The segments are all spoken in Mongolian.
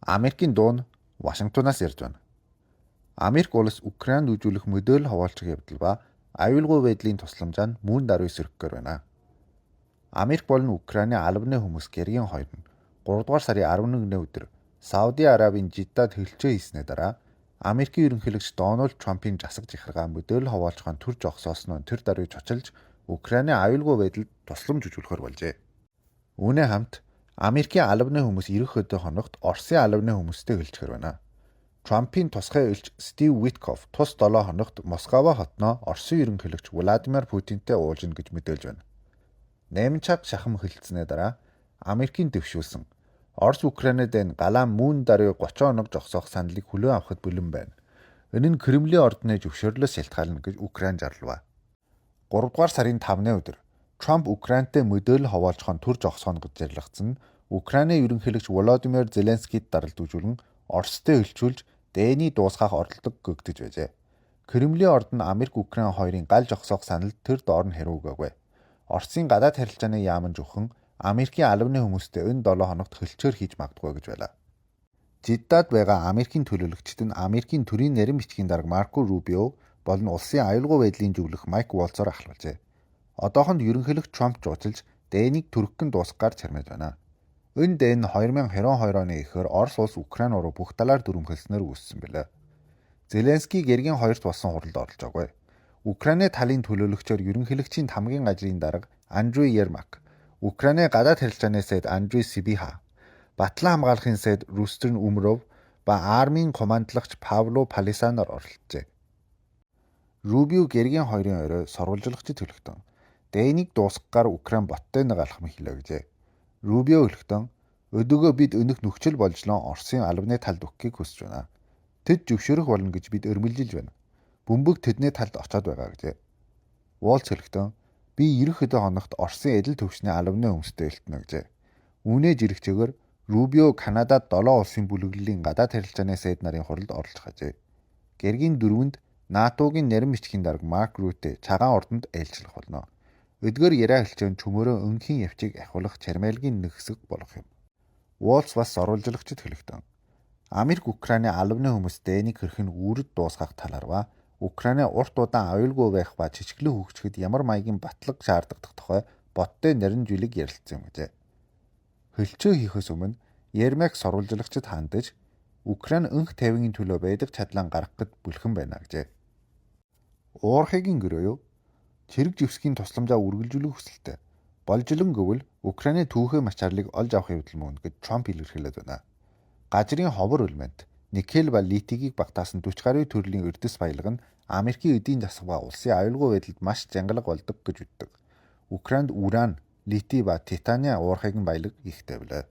Америкийн дуу нь Вашингтонаас ирж байна. Америк улс Украинд үжүүлэх мэдээлэл хаваалцах явдал ба аюулгүй байдлын тусламжаа нь мөн даруй сэрхэхээр байна. Америк болон Украины албаны хүмүүс гэргийн хоёр нь 3 дугаар сарын 11-ний өдөр Сауди Арабын Жиддад хэлэлцээ хийснээр дараа Америкийн ерөнхийлөгч Дональд Трампын засаг захиргаа мэдээлэл хаваалцахын төр зогсоосноо тэр даруй чочилж Украины аюулгүй байдалд тусламж үзүүлэхээр болжээ. Үүнээ хамт Америкийн албаны хүмүүс ирэх өдөө хоногт Оросын албаны хүмүүстэй хэлцэхээр байна. Трампын тусгай элч Стив Виткоф тус 7 хоногт Москва хотноо Оросын ерөнхийлөгч Владимир Путинтэй уулзна гэж мэдээлж байна. 8 цаг шахам хэлэлцснээр дараа Америкийн дэвшүүлсэн Орос Украинад энэ галаан мөн даруй 30 хоног зогсоох саналыг хүлээн авахд бэлэн байна. Энэ нь Кремлийн ордны зөвшөөрлөөс шалтгаална гэж Украин зарлав. 3 дугаар сарын 5-ны өдөр Трамп Украинтэй мэдээлэл хаваалцахын төр зогсооно гэж зарлагдсан нь Украины ерөнхийлөгч Володимир Зеленскийд даралдуулжулан Оростой хэлчүүлж дээний дуусгах оролдог гэгдэж байжээ. Кремлийн орд нь Америк Украин хоёрын гал зогсоох саналд тэр доор нь хариугаагүй. Оросын гадаад харилцааны яам нь зөвхөн Америкийн албаны хүмүүстэй энэ 7 хоногт хэлцээр хийж магадгүй гэж байлаа. Жиддад байгаа Америкийн төлөөлөгчд нь Америкийн төрийн нарийн бичгийн дарга Марко Рубио болон улсын аюулгүй байдлын зөвлөх Майк Волцоор ахлуулжээ. Одоохонд ерөнхийлөгч Трамп жуулчилж дээнийг түргэн дуусгаар чармааж байна. Энэ дээн нь 2022 оны эхээр Орос улс Украин руу бүх талаар дүрмхэлснээр үүссэн билээ. Зеленский гэргийн хоёрт болсон хуралд оролцоогүй. Украины талын төлөөлөгчөөр ерөнхийлөгчийн хамгийн газрын дарга Андрей Ермак, Украины гадаад харилцааны сайд Андрей Сибиха, Батлан хамгаалахын сайд Рустем Умеров ба армийн командлагч Павло Палисанаар оролцжээ. Рубио гэргийн хоёрын орой сурвалжлагчид төлөвтөн дээнийг дуусгахаар Украин боттой нэг алхам хийлээ гэжээ. Рубио хэлэхдээ өдөгөө бид өнөх нөхцөл болжлон Оросын албаны талд өгөхийг хүсэж байна. Тэд зөвшөөрөх болно гэж бид өрмөлжилж байна. Бөмбөг тэдний талд очоод байгаа гэжээ. Волц хэлэхдээ би ирэх хэдэн хоногт Оросын эдэл төвчний албаны хүмүүстэй хэлтэнэ гэжээ. Үүнээ жирэгчээр Рубио Канадад 7 улсын бүлэглэлийн гадаад харилцааны сайд нарын хуралд оролцох ажээ. Гэргийн 4-нд НАТОгийн нарийн бичгийн дарга Марк Рюте цагаан ордонд ээлжлэх болно. Эдгээр яриа хэлцэн чөмөрөө өнхийн явцыг ахиулах чармайлгийн нэг хэсэг болох юм. Волц бас оруулжлагчид хэлэхдээ Америк Украины албаны хүмүүс дээнийг хэрх нь үүрэг дуусгах талаар ба Украины урт удаан аюулгүй байх ба чичглэн хөгжихэд ямар маягийн батлаг шаарддаг тухай боттой нарийн зүйлийг ярилцсан юм гэжээ. Хэлцээ хийхээс өмнө Ермак сурвалжлагчид хандаж Украин өнх тайвангийн төлөө байдаг чадлаа гаргахад бэлхэн байна гэжээ. Уурхайгийн гэрөө юу? Цэрэг живсгийн тусламжаа үргэлжлүүлэх хүсэлтэй. Болжлон гэвэл Украины түүхээ мачаарлыг олж авах явдал мөн гэж Трамп илэрхийлээд байна. Газрын ховор элемент никель ба литигийг багтаасан 40 гаруй төрлийн эрдэс баялаг нь Америкийн эдийн засаг ба улсын аюулгүй байдалд маш жангалга болдог гэж үздэг. Украинд уран, лити ба титаний уурхайгийн баялаг ихтэй билээ.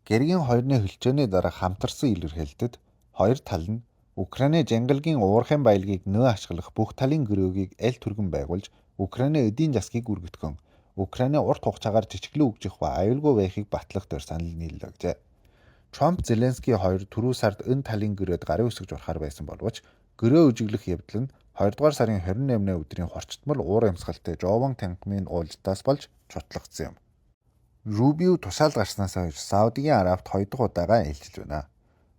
Гэргийн хоёрны хэлцээний дараа хамтарсан илэрхийлэлтэд хоёр тал нь Украины жангалгийн уурхайн баялагийг нөө ашиглах бүх талын гэрөөгийг аль түргэн байгуулж Украины эдийн засгийг үргэтгэн Украины урт хугацаагаар жижиглэн хөгжих ба аюулгүй байхыг батлах дээр санал нийллээ гэжээ. Трамп Зеленский хоёр түрүү сард энэ талын гэрөөд гарын үсгэж урахаар байсан боловч гэрөө үжиглэх явдал нь 2 дугаар сарын 28-ны өдрийн хорчтмол уур амьсгалтай Жован танкмын уулзалтаас болж чутлагдсан юм. Рубио тушаал гарснаас хойш Саудигийн Арабт 2 дахь удаага ээлжилж байна.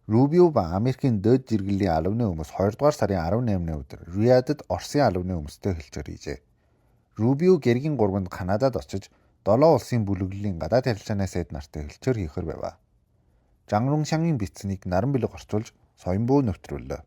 Рубио ба Америкийн дэд зэрэглэлийн албаны хүмүүс 2 дугаар сарын 18-ны өдөр Риядад Оросын албаны хүмүүстэй хэлцээр хийжээ. Рубио гэргийн 3-нд Канадад очиж 7 улсын бүлэглэлийн гадаад харилцааны сайд нартай хэлцээр хийхээр байв. Жан Руншангийн бичсэнийг наран бэлэг орчуулж Соёнбуу нэвтрүүллээ.